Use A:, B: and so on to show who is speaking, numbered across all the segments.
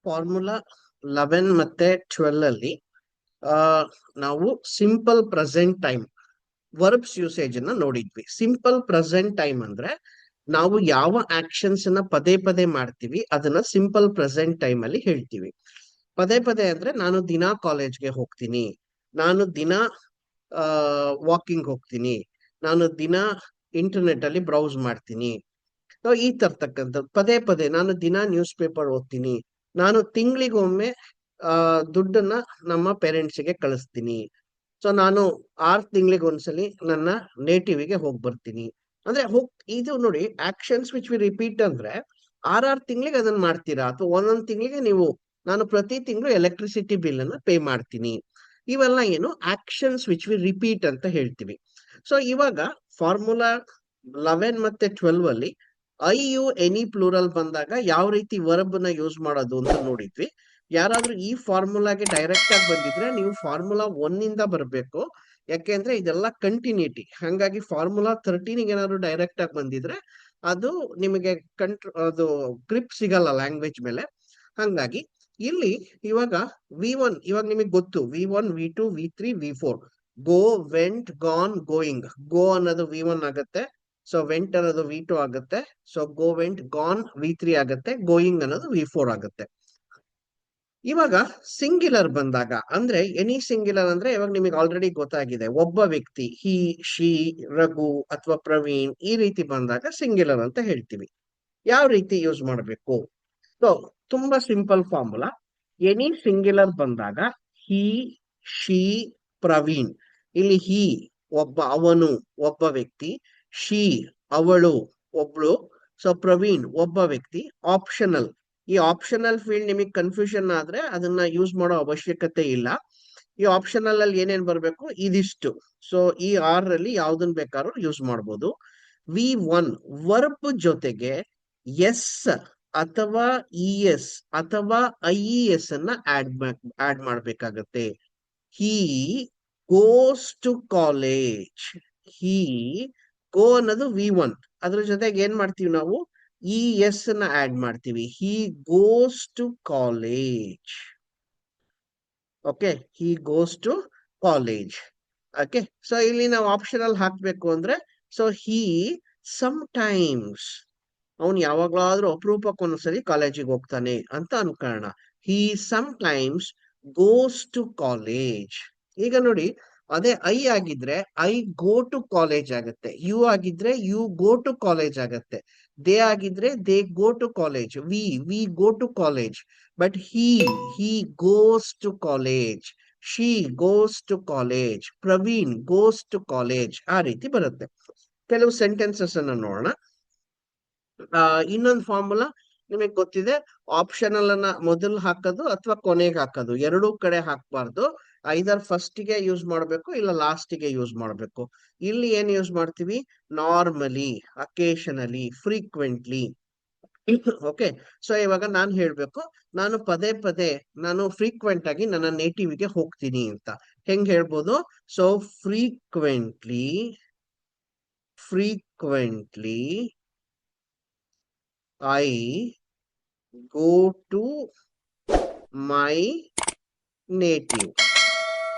A: Formula 11 ಮತ್ತೆ 12 ಅಲ್ಲಿ ಆ ನಾವು simple present time verbs usage ಅನ್ನ ನೋಡಿದ್ವಿ. ಸಿಂಪಲ್ ಪ್ರೆಸೆಂಟ್ ಟೈಮ್ ಅಂದ್ರೆ ನಾವು ಯಾವ ಆಕ್ಷನ್ಸ್ ಅನ್ನ ಪದೇ ಪದೇ ಮಾಡ್ತೀವಿ ಅದನ್ನ ಸಿಂಪಲ್ ಪ್ರೆಸೆಂಟ್ ಟೈಮ್ ಅಲ್ಲಿ ಹೇಳ್ತೀವಿ. ಪದೇ ಪದೇ ಅಂದ್ರೆ ನಾನು ದಿನಾ ಕಾಲೇಜ್ಗೆ ಹೋಗ್ತೀನಿ, ನಾನು ದಿನ ವಾಕಿಂಗ್ ಹೋಗ್ತೀನಿ, ನಾನು ದಿನ ಇಂಟರ್ನೆಟ್ ಅಲ್ಲಿ ಬ್ರೌಸ್ ಮಾಡ್ತೀನಿ. ಈ ತರ್ತಕ್ಕಂಥದ್ದು ಪದೇ ಪದೇ ನಾನು ದಿನ ನ್ಯೂಸ್ ಪೇಪರ್ ಓದ್ತೀನಿ, ನಾನು ತಿಂಗಳಿಗೊಮ್ಮೆ ದುಡ್ಡನ್ನ ನಮ್ಮ ಪೇರೆಂಟ್ಸ್ಗೆ ಕಳಿಸ್ತೀನಿ, ಸೊ ನಾನು 6 ತಿಂಗಳಿಗೆ ಒಂದ್ಸಲಿ ನನ್ನ ನೇಟಿವ್ಗೆ ಹೋಗಿ ಬರ್ತೀನಿ. ಅಂದ್ರೆ ಇದು ನೋಡಿ, ಆಕ್ಷನ್ಸ್ ವಿಚ್ ವಿ ರಿಪೀಟ್ ಅಂದ್ರೆ 6 ತಿಂಗಳಿಗೆ ಅದನ್ನ ಮಾಡ್ತೀರಾ, ಅಥವಾ ಒಂದೊಂದ್ ತಿಂಗಳಿಗೆ ನೀವು ನಾನು ಪ್ರತಿ ತಿಂಗಳು ಎಲೆಕ್ಟ್ರಿಸಿಟಿ ಬಿಲ್ ಅನ್ನ ಪೇ ಮಾಡ್ತೀನಿ. ಇವೆಲ್ಲ ಏನು ಆಕ್ಷನ್ಸ್ ವಿಚ್ ವಿ ರಿಪೀಟ್ ಅಂತ ಹೇಳ್ತೀವಿ. ಸೊ ಇವಾಗ ಫಾರ್ಮುಲಾ 11 ಮತ್ತೆ 12 ಅಲ್ಲಿ ಐ ಯು ಎನಿ ಪ್ಲೂರಲ್ ಬಂದಾಗ ಯಾವ ರೀತಿ ವರ್ಬ್ ನ ಯೂಸ್ ಮಾಡೋದು ಅಂತ ನೋಡಿದ್ವಿ. ಯಾರಾದ್ರೂ ಈ ಫಾರ್ಮುಲಾಗೆ ಡೈರೆಕ್ಟ್ ಆಗಿ ಬಂದಿದ್ರೆ ನೀವು ಫಾರ್ಮುಲಾ 1 ಇಂದ ಬರಬೇಕು, ಯಾಕೆಂದ್ರೆ ಇದೆಲ್ಲ ಕಂಟಿನ್ಯೂಟಿ. ಹಂಗಾಗಿ ಫಾರ್ಮುಲಾ 13 ಏನಾದ್ರು ಡೈರೆಕ್ಟ್ ಆಗಿ ಬಂದಿದ್ರೆ ಅದು ನಿಮಗೆ ಅದು ಗ್ರಿಪ್ ಸಿಗಲ್ಲ ಲ್ಯಾಂಗ್ವೇಜ್ ಮೇಲೆ. ಹಂಗಾಗಿ ಇಲ್ಲಿ ಇವಾಗ V1 ಇವಾಗ ನಿಮಗೆ ಗೊತ್ತು, V1 V2 V3 V4. ಗೋ, ವೆಂಟ್, ಗಾನ್, ಗೋಯಿಂಗ್. ಗೋ ಅನ್ನೋದು V1 ಆಗುತ್ತೆ, ಸೊ ವೆಂಟ್ ಅನ್ನೋದು V2 ಆಗುತ್ತೆ, so go went gone V3 ಆಗುತ್ತೆ, ಗೋಯಿಂಗ್ ಅನ್ನೋದು V4 ಆಗುತ್ತೆ. ಇವಾಗ ಸಿಂಗ್ಯುಲರ್ ಬಂದಾಗ ಅಂದ್ರೆ ಎನಿ ಸಿಂಗ್ಯುಲರ್ ಅಂದ್ರೆ ಇವಾಗ ನಿಮಗೆ ಆಲ್ರೆಡಿ ಗೊತ್ತಾಗಿದೆ, ಒಬ್ಬ ವ್ಯಕ್ತಿ ಹಿ, ಶಿ, ರಘು ಅಥವಾ ಪ್ರವೀಣ್ ಈ ರೀತಿ ಬಂದಾಗ ಸಿಂಗ್ಯುಲರ್ ಅಂತ ಹೇಳ್ತೀವಿ. ಯಾವ ರೀತಿ ಯೂಸ್ ಮಾಡಬೇಕು? ಸೊ ತುಂಬಾ ಸಿಂಪಲ್ ಫಾರ್ಮುಲಾ. ಎನಿ ಸಿಂಗ್ಯುಲರ್ ಬಂದಾಗ ಹಿ, ಶಿ, ಪ್ರವೀಣ್. ಇಲ್ಲಿ ಹಿ ಒಬ್ಬ, ಅವನು ಒಬ್ಬ ವ್ಯಕ್ತಿ, ಶಿ ಅವಳು ಒಬ್ಳು, ಸೊ ಪ್ರವೀಣ್ ಒಬ್ಬ ವ್ಯಕ್ತಿ. ಆಪ್ಷನಲ್, ಈ ಆಪ್ಷನಲ್ ಫೀಲ್ಡ್ ನಿಮಗೆ ಕನ್ಫ್ಯೂಷನ್ ಆದ್ರೆ ಅದನ್ನ ಯೂಸ್ ಮಾಡೋ ಅವಶ್ಯಕತೆ ಇಲ್ಲ. ಈ ಆಪ್ಷನಲ್ ಅಲ್ಲಿ ಏನೇನ್ ಬರ್ಬೇಕು ಇದಿಷ್ಟು. ಸೊ ಈ 6ರಲ್ಲಿ ಯಾವ್ದನ್ ಬೇಕಾದ್ರೂ ಯೂಸ್ ಮಾಡ್ಬೋದು. V1 ವರ್ಬ್ ಜೊತೆಗೆ ಎಸ್ ಅಥವಾ ಇ ಎಸ್ ಅಥವಾ IES ಅನ್ನ ಆಡ್ ಮಾಡ್ಬೇಕಾಗತ್ತೆ. He goes to college. He go ಅನ್ನೋದು V1, ಅದ್ರ ಜೊತೆಗೆ ಏನ್ ಮಾಡ್ತೀವಿ ನಾವು ES ನ ಆಡ್ ಮಾಡ್ತೀವಿ. He goes to college. Okay, he goes to college. Okay, so ಇಲ್ಲಿ ನಾವು ಆಪ್ಷನಲ್ ಹಾಕ್ಬೇಕು ಅಂದ್ರೆ ಸೊ ಹಿ ಸಮ್ ಟೈಮ್ಸ್, ಅವನು ಯಾವಾಗ್ಲಾದ್ರೂ ಅಪರೂಪಕ್ಕೊಂದ್ಸರಿ ಕಾಲೇಜಿಗೆ ಹೋಗ್ತಾನೆ ಅಂತ ಅನ್ಕೋಣ. He sometimes goes to college. ಈಗ ನೋಡಿ, ಅದೇ ಐ ಆಗಿದ್ರೆ ಐ ಗೋ ಟು ಕಾಲೇಜ್ ಆಗುತ್ತೆ, ಯು ಆಗಿದ್ರೆ ಯು ಗೋ ಟು ಕಾಲೇಜ್ ಆಗತ್ತೆ, ದೇ ಆಗಿದ್ರೆ they go to college, we go to college. But he goes to college, she goes to college, Praveen goes to college. ಆ ರೀತಿ ಬರುತ್ತೆ. ಕೆಲವು sentences ಅನ್ನ ನೋಡೋಣ. ಇನ್ನೊಂದು ಫಾರ್ಮುಲಾ ನಿಮಗೆ ಗೊತ್ತಿದೆ, ಆಪ್ಷನಲ್ ಅನ್ನ ಮೊದಲು ಹಾಕೋದು ಅಥವಾ ಕೊನೆಗೆ ಹಾಕೋದು, ಎರಡೂ ಕಡೆ ಹಾಕ್ಬಾರ್ದು. ಐದರ್ ಫಸ್ಟ್ ಗೆ ಯೂಸ್ ಮಾಡಬೇಕು ಇಲ್ಲ ಲಾಸ್ಟ್ ಗೆ ಯೂಸ್ ಮಾಡಬೇಕು. ಇಲ್ಲಿ ಏನ್ ಯೂಸ್ ಮಾಡ್ತೀವಿ? Normally, occasionally, frequently. Okay, so ಇವಾಗ ನಾನು ಹೇಳ್ಬೇಕು, ನಾನು ಪದೇ ಪದೇ ನಾನು ಫ್ರೀಕ್ವೆಂಟ್ ಆಗಿ ನನ್ನ ನೇಟಿವ್ಗೆ ಹೋಗ್ತೀನಿ ಅಂತ. ಹೆಂಗ್ ಹೇಳ್ಬೋದು? So frequently I go to my native.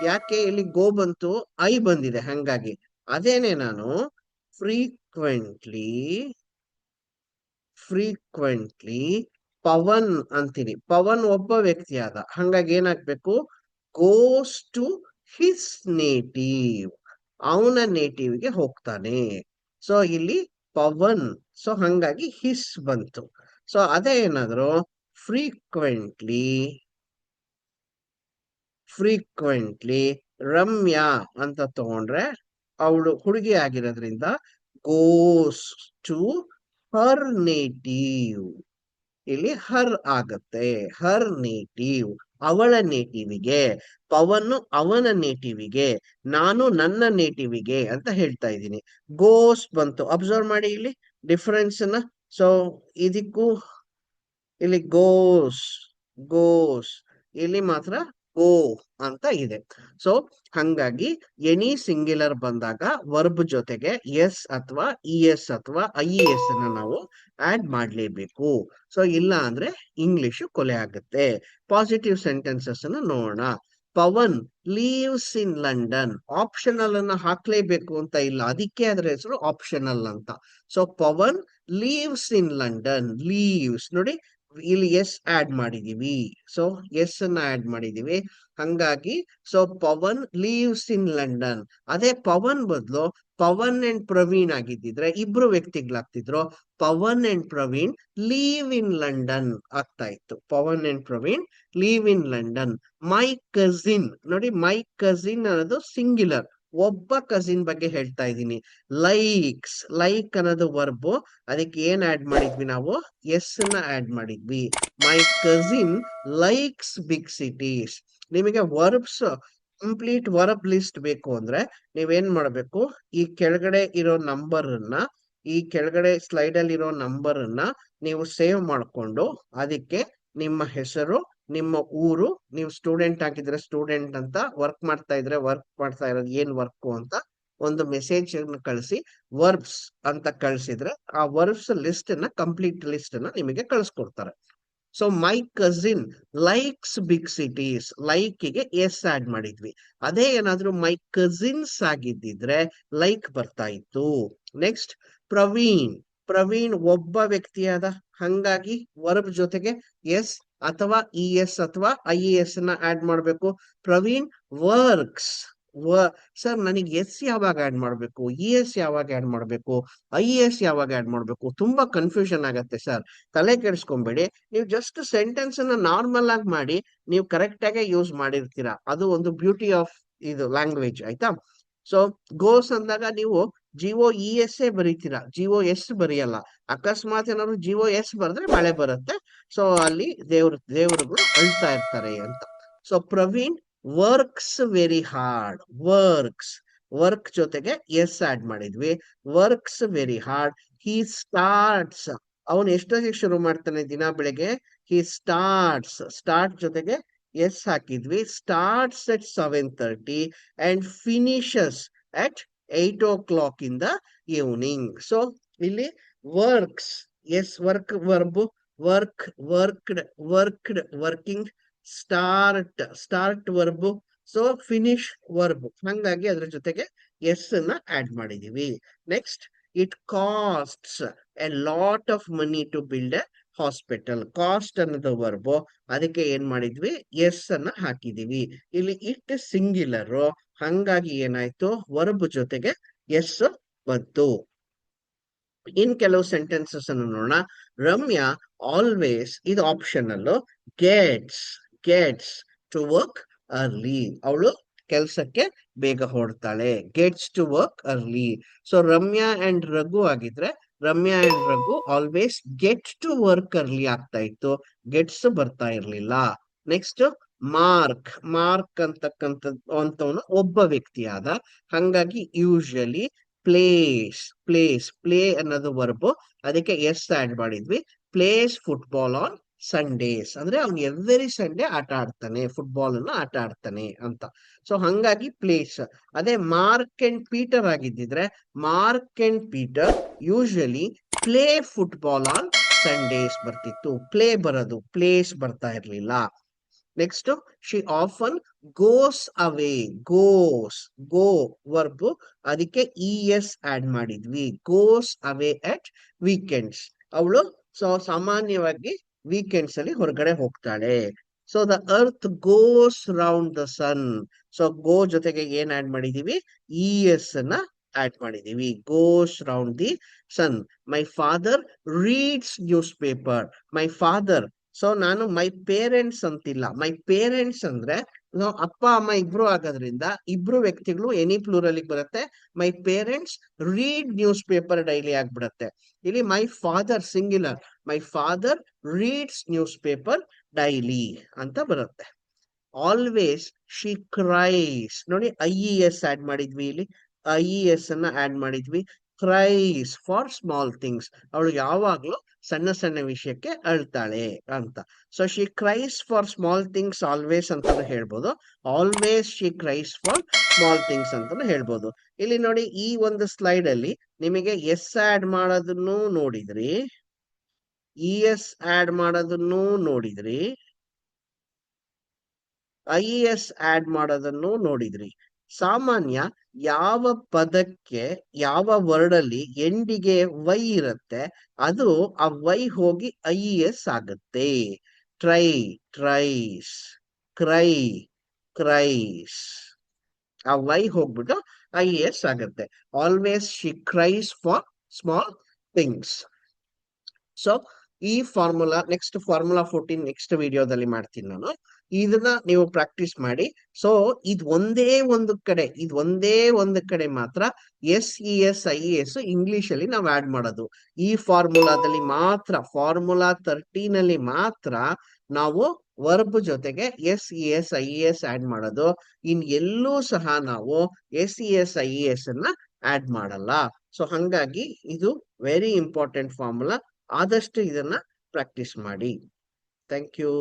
A: ಯಾಕೆ ಇಲ್ಲಿ ಗೋ ಬಂತು, ಐ ಬಂದಿದೆ, ಹಂಗಾಗಿ ಅದೇನೆ ನಾನು ಫ್ರೀಕ್ವೆಂಟ್ಲಿ ಪವನ್ ಅಂತೀನಿ. ಪವನ್ ಒಬ್ಬ ವ್ಯಕ್ತಿ ಆದ, ಹಂಗಾಗಿ ಏನಾಗ್ಬೇಕು? ಗೋಸ್ ಟು ಹಿಸ್ ನೇಟಿವ್, ಅವನ ನೇಟಿವ್ಗೆ ಹೋಗ್ತಾನೆ. ಸೊ ಇಲ್ಲಿ ಪವನ್, ಸೊ ಹಂಗಾಗಿ ಹಿಸ್ ಬಂತು. ಸೊ ಅದೇ ಏನಾದ್ರು ಫ್ರೀಕ್ವೆಂಟ್ಲಿ ರಮ್ಯಾ ಅಂತ ತಗೊಂಡ್ರೆ ಅವಳು ಹುಡುಗಿ ಆಗಿರೋದ್ರಿಂದ ಗೋಸ್ ಟು ಹರ್ ನೇಟಿವ್. ಇಲ್ಲಿ ಹರ್ ಆಗತ್ತೆ, ಹರ್ ನೇಟಿವ್, ಅವಳ ನೇಟಿವಿಗೆ. ಪವನ್ ಅವನ ನೇಟಿವಿಗೆ, ನಾನು ನನ್ನ ನೇಟಿವಿಗೆ ಅಂತ ಹೇಳ್ತಾ ಇದ್ದೀನಿ. ಗೋಸ್ ಬಂತು, ಅಬ್ಸರ್ವ್ ಮಾಡಿ ಇಲ್ಲಿ ಡಿಫರೆನ್ಸ್ ನ. ಸೊ ಇದಕ್ಕೂ ಇಲ್ಲಿ ಗೋಸ್, ಇಲ್ಲಿ ಮಾತ್ರ ಗೋ ಅಂತ ಇದೆ. ಸೊ ಹಂಗಾಗಿ ಎನಿ ಸಿಂಗ್ಯುಲರ್ ಬಂದಾಗ ವರ್ಬ್ ಜೊತೆಗೆ ಎಸ್ ಅಥವಾ ಇ ಎಸ್ ಅಥವಾ ಐ ಇ ಎಸ್ ಅನ್ನ ನಾವು ಆಡ್ ಮಾಡ್ಲೇಬೇಕು. ಸೊ ಇಲ್ಲ ಅಂದ್ರೆ ಇಂಗ್ಲಿಷ್ ಕೊಲೆ ಆಗುತ್ತೆ. ಪಾಸಿಟಿವ್ ಸೆಂಟೆನ್ಸಸ್ ಅನ್ನ ನೋಡೋಣ. Pavan lives in London. Optional ಅನ್ನ ಹಾಕ್ಲೇಬೇಕು ಅಂತ ಇಲ್ಲ, ಅದಕ್ಕೆ ಅದರ ಹೆಸರು ಆಪ್ಷನಲ್ ಅಂತ. So Pavan lives in London. Lives ನೋಡಿ, ಇಲ್ಲಿ ಎಸ್ ಆಡ್ ಮಾಡಿದೀವಿ. ಸೊ ಎಸ್ ಅನ್ನ ಆಡ್ ಮಾಡಿದೀವಿ. ಹಂಗಾಗಿ so Pavan lives in London. ಅದೇ ಪವನ್ ಬದಲು ಪವನ್ ಅಂಡ್ ಪ್ರವೀಣ್ ಆಗಿದ್ದಿದ್ರೆ ಇಬ್ರು ವ್ಯಕ್ತಿಗಳಾಗ್ತಿದ್ರು. Pavan and Praveen live in London ಆಗ್ತಾ ಇತ್ತು. Pavan and Praveen live in London. My cousin ನೋಡಿ, ಮೈ ಕಸಿನ್ ಅನ್ನೋದು ಸಿಂಗ್ಯುಲರ್, ಒಬ್ಬ ಕಸಿನ್ ಬಗ್ಗೆ ಹೇಳ್ತಾ ಇದ್ದೀನಿ. ಲೈಕ್ಸ್, ಲೈಕ್ ಅನ್ನೋದು ವರ್ಬ್, ಅದಕ್ಕೆ ಏನ್ ಆಡ್ ಮಾಡಿದ್ವಿ ನಾವು, ಎಸ್ ನ ಆಡ್ ಮಾಡಿದ್ವಿ. My cousin likes big cities. ನಿಮಗೆ ವರ್ಬ್ಸ್ ಕಂಪ್ಲೀಟ್ ವರ್ಬ್ ಲಿಸ್ಟ್ ಬೇಕು ಅಂದ್ರೆ ನೀವೇನ್ ಮಾಡ್ಬೇಕು, ಈ ಕೆಳಗಡೆ ಇರೋ ನಂಬರ್ ಅನ್ನ, ಈ ಕೆಳಗಡೆ ಸ್ಲೈಡ್ ಅಲ್ಲಿ ಇರೋ ನಂಬರ್ ಅನ್ನ ನೀವು ಸೇವ್ ಮಾಡ್ಕೊಂಡು ಅದಕ್ಕೆ ನಿಮ್ಮ ಹೆಸರು, ನಿಮ್ಮ ಊರು, ನೀವು ಸ್ಟೂಡೆಂಟ್ ಆಗಿದ್ರೆ ಸ್ಟೂಡೆಂಟ್ ಅಂತ, ವರ್ಕ್ ಮಾಡ್ತಾ ಇದ್ರೆ ವರ್ಕ್ ಮಾಡ್ತಾ ಇರೋದು ಏನ್ ವರ್ಕ್ ಅಂತ ಒಂದು ಮೆಸೇಜ್ ಕಳಿಸಿ ವರ್ಬ್ಸ್ ಅಂತ ಕಳಿಸಿದ್ರೆ ಆ ವರ್ಬ್ಸ್ ಲಿಸ್ಟ್ ಅನ್ನ, ಕಂಪ್ಲೀಟ್ ಲಿಸ್ಟ್ ಅನ್ನ ನಿಮಗೆ ಕಳಿಸ್ಕೊಡ್ತಾರೆ. So my cousin likes big cities, like ಗೆ ಎಸ್ ಆಡ್ ಮಾಡಿದ್ವಿ. ಅದೇ ಏನಾದ್ರೂ ಮೈ ಕಸಿನ್ಸ್ ಆಗಿದ್ದಿದ್ರೆ ಲೈಕ್ ಬರ್ತಾ ಇತ್ತು. ನೆಕ್ಸ್ಟ್ ಪ್ರವೀಣ್. ಪ್ರವೀಣ್ ಒಬ್ಬ ವ್ಯಕ್ತಿಯಾದ, ಹಂಗಾಗಿ ವರ್ಬ್ ಜೊತೆಗೆ ಎಸ್ ಅಥವಾ ಇ ಎಸ್ ಅಥವಾ ಐ ಇ ಎಸ್ ನ ಆಡ್ ಮಾಡ್ಬೇಕು. ಪ್ರವೀಣ್ ವರ್ಕ್ಸ್. ಸರ್ ನನಗೆ ಎಸ್ ಯಾವಾಗ ಆಡ್ ಮಾಡ್ಬೇಕು, ಇ ಎಸ್ ಯಾವಾಗ ಆಡ್ ಮಾಡ್ಬೇಕು, ಐ ಇ ಎಸ್ ಯಾವಾಗ ಆಡ್ ಮಾಡ್ಬೇಕು, ತುಂಬಾ ಕನ್ಫ್ಯೂಷನ್ ಆಗತ್ತೆ ಸರ್. ತಲೆ ಕೆಡಿಸ್ಕೊಂಬೇಡಿ, ನೀವು ಜಸ್ಟ್ ಸೆಂಟೆನ್ಸ್ ಅನ್ನ ನಾರ್ಮಲ್ ಆಗಿ ಮಾಡಿ, ನೀವು ಕರೆಕ್ಟ್ ಆಗಿ ಯೂಸ್ ಮಾಡಿರ್ತೀರಾ. ಅದು ಒಂದು ಬ್ಯೂಟಿ ಆಫ್ ಇದು ಲ್ಯಾಂಗ್ವೇಜ್, ಆಯ್ತಾ. ಸೊ ಗೋಸ್ ಅಂದಾಗ ನೀವು ಜಿಒ ಇ ಎಸ್ ಎ ಬರೀತೀರಾ, ಜಿಒ ಎಸ್ ಬರೆಯಲ್ಲ. ಅಕಸ್ಮಾತ್ ಏನಾದ್ರು ಜಿಒ ಎಸ್ ಬರೆದ್ರೆ ಮಳೆ ಬರುತ್ತೆ. ಸೊ ಅಲ್ಲಿ ದೇವರುಗಳು ಅಳ್ತಾ ಇರ್ತಾರೆ ಅಂತ. So Praveen works very hard. Works, work ಜೊತೆಗೆ ಎಸ್ ಆಡ್ ಮಾಡಿದ್ವಿ. Works very hard. He starts, ಅವನು ಎಷ್ಟೊತ್ತಿಗೆ ಶುರು ಮಾಡ್ತಾನೆ ದಿನ ಬೆಳಿಗ್ಗೆ, ಹಿ ಸ್ಟಾರ್ಟ್ಸ್, ಸ್ಟಾರ್ಟ್ ಜೊತೆಗೆ ಎಸ್ ಹಾಕಿದ್ವಿ. Starts at 7:30 and finishes at 8 o'clock in the evening. So ಇಲ್ಲಿ works, S work verb, work worked, worked working, start start verb, so finish verb. ಹಂಗಾಗಿ ಅದ್ರ ಜೊತೆಗೆ ಎಸ್ ಅನ್ನ ಆಡ್ ಮಾಡಿದೀವಿ. Next it costs a lot of money to build a hospital. Cost ಅನ್ನೋದು verb, ಅದಕ್ಕೆ ಏನ್ ಮಾಡಿದ್ವಿ, ಎಸ್ ಅನ್ನ ಹಾಕಿದೀವಿ. ಇಲ್ಲಿ ಇಟ್ ಸಿಂಗ್ಯುಲರ್, ಹಂಗಾಗಿ ಏನಾಯ್ತು, ವರ್ಬ್ ಜೊತೆಗೆ ಎಸ್ ಬಂತು. ಇನ್ ಕೆಲವು ಸೆಂಟೆನ್ಸಸ್ ಅನ್ನು ನೋಡೋಣ. ರಮ್ಯಾ ಆಲ್ವೇಸ್, ಇದು optional, gets gets to work early. ಅವಳು ಕೆಲ್ಸಕ್ಕೆ ಬೇಗ ಹೊರಡ್ತಾಳೆ, gets to work early. So Ramya and Raghu ಆಗಿದ್ರೆ Ramya and Raghu always get to work early ಆಗ್ತಾ ಇತ್ತು, ಗೆಟ್ಸ್ ಬರ್ತಾ ಇರ್ಲಿಲ್ಲ. Next mark. ಮಾರ್ಕ್ ಅಂತವನು ಒಬ್ಬ ವ್ಯಕ್ತಿಯಾದ, ಹಂಗಾಗಿ ಯೂಶಲಿ ಪ್ಲೇಸ್. ಪ್ಲೇ ಅನ್ನೋದು ವರ್ಬ್, ಅದಕ್ಕೆ ಎಸ್ ಆಡ್ ಮಾಡಿದ್ವಿ. ಪ್ಲೇಸ್ ಫುಟ್ಬಾಲ್ ಆನ್ ಸಂಡೇಸ್, ಅಂದ್ರೆ ಅವ್ನು ಎವ್ರಿ ಸಂಡೇ ಆಟ ಆಡ್ತಾನೆ, ಫುಟ್ಬಾಲ್ ಅನ್ನ ಆಟ ಆಡ್ತಾನೆ ಅಂತ. ಸೊ ಹಂಗಾಗಿ ಪ್ಲೇಸ್. ಅದೇ ಮಾರ್ಕ್ ಅಂಡ್ ಪೀಟರ್ ಆಗಿದ್ದಿದ್ರೆ Mark and Peter usually play football on Sundays ಬರ್ತಿತ್ತು, ಪ್ಲೇ ಬರೋದು, ಪ್ಲೇಸ್ ಬರ್ತಾ ಇರ್ಲಿಲ್ಲ. Next she often goes away. Go verb, ಅದಕ್ಕೆ ಇ ಎಸ್ ಆಡ್ ಮಾಡಿದ್ವಿ. Goes away at weekends. ಅವಳು ಸಾಮಾನ್ಯವಾಗಿ ವೀಕೆಂಡ್ಸ್ ಅಲ್ಲಿ ಹೊರಗಡೆ ಹೋಗ್ತಾಳೆ. So the earth goes round the sun. So go ಜೊತೆಗೆ ಏನ್ ಆಡ್ ಮಾಡಿದೀವಿ, ಇ ಎಸ್ ಅನ್ನ ಆಡ್ ಮಾಡಿದೀವಿ. Goes round the sun. My father reads news paper. My father, so ನಾನು ಮೈ ಪೇರೆಂಟ್ಸ್ ಅಂತಿಲ್ಲ, ಮೈ ಪೇರೆಂಟ್ಸ್ ಅಂದ್ರೆ ಅಪ್ಪ ಅಮ್ಮ ಇಬ್ರು ಆಗೋದ್ರಿಂದ ಇಬ್ರು ವ್ಯಕ್ತಿಗಳು ಎನಿ ಪ್ಲೂರಲ್ ಬರುತ್ತೆ. My parents read newspaper daily ಆಗ್ಬಿಡತ್ತೆ. ಇಲ್ಲಿ my father singular, my father reads newspaper daily ಅಂತ ಬರುತ್ತೆ. ಆಲ್ವೇಸ್ ಶಿ ಕ್ರೈಸ್, ನೋಡಿ ಐ ಇ ಎಸ್ ಆಡ್ ಮಾಡಿದ್ವಿ, ಇಲ್ಲಿ ಐ ಇ ಎಸ್ ಅನ್ನ ಆಡ್ ಮಾಡಿದ್ವಿ. ಕ್ರೈಸ್ ಫಾರ್ ಸ್ಮಾಲ್ ಥಿಂಗ್ಸ್. ಅವಳು ಯಾವಾಗ್ಲೂ ಸಣ್ಣ ಸಣ್ಣ ವಿಷಯಕ್ಕೆ ಅಳ್ತಾಳೆ ಅಂತ. So she cries for small things always ಅಂತಾನು ಹೇಳ್ಬೋದು, always she cries for small things ಅಂತಾನು ಹೇಳ್ಬೋದು. ಇಲ್ಲಿ ನೋಡಿ, ಈ ಒಂದು ಸ್ಲೈಡ್ ಅಲ್ಲಿ ನಿಮಗೆ ಎಸ್ ಆಡ್ ಮಾಡೋದನ್ನು ನೋಡಿದ್ರಿ, ಇ ಎಸ್ ಆಡ್ ಮಾಡೋದನ್ನು ನೋಡಿದ್ರಿ, IES ಆಡ್ ಮಾಡೋದನ್ನು ನೋಡಿದ್ರಿ. ಸಾಮಾನ್ಯ ಯಾವ ಪದಕ್ಕೆ ಯಾವ ವರ್ಡ್ ಅಲ್ಲಿ ಎಂಡಿಗೆ ವೈ ಇರುತ್ತೆ, ಅದು ಆ ವೈ ಹೋಗಿ IES ಆಗುತ್ತೆ. ಟ್ರೈ, ಟ್ರೈಸ್, ಕ್ರೈ, ಕ್ರೈಸ್, ಆ ವೈ ಹೋಗ್ಬಿಟ್ಟು IES ಆಗುತ್ತೆ. Always she cries for small things. So ಈ ಫಾರ್ಮುಲಾ, ನೆಕ್ಸ್ಟ್ ಫಾರ್ಮುಲಾ 14 ನೆಕ್ಸ್ಟ್ ವಿಡಿಯೋದಲ್ಲಿ ಮಾಡ್ತೀನಿ ನಾನು. ಇದನ್ನ ನೀವು ಪ್ರಾಕ್ಟೀಸ್ ಮಾಡಿ. ಸೊ ಇದು ಒಂದೇ ಒಂದು ಕಡೆ ಮಾತ್ರ SES IES ಇಂಗ್ಲಿಷ್ ಅಲ್ಲಿ ನಾವು ಆಡ್ ಮಾಡೋದು. ಈ ಫಾರ್ಮುಲಾದಲ್ಲಿ ಮಾತ್ರ, ಫಾರ್ಮುಲಾ 13 ಅಲ್ಲಿ ಮಾತ್ರ ನಾವು ವರ್ಬ್ ಜೊತೆಗೆ SES IES ಆಡ್ ಮಾಡೋದು. ಇನ್ ಎಲ್ಲೂ ಸಹ ನಾವು SES IES ಅನ್ನ ಆಡ್ ಮಾಡಲ್ಲ. ಸೊ ಹಂಗಾಗಿ ಇದು ವೆರಿ ಇಂಪಾರ್ಟೆಂಟ್ ಫಾರ್ಮುಲಾ. ಆದಷ್ಟು ಇದನ್ನ ಪ್ರಾಕ್ಟೀಸ್ ಮಾಡಿ. Thank you.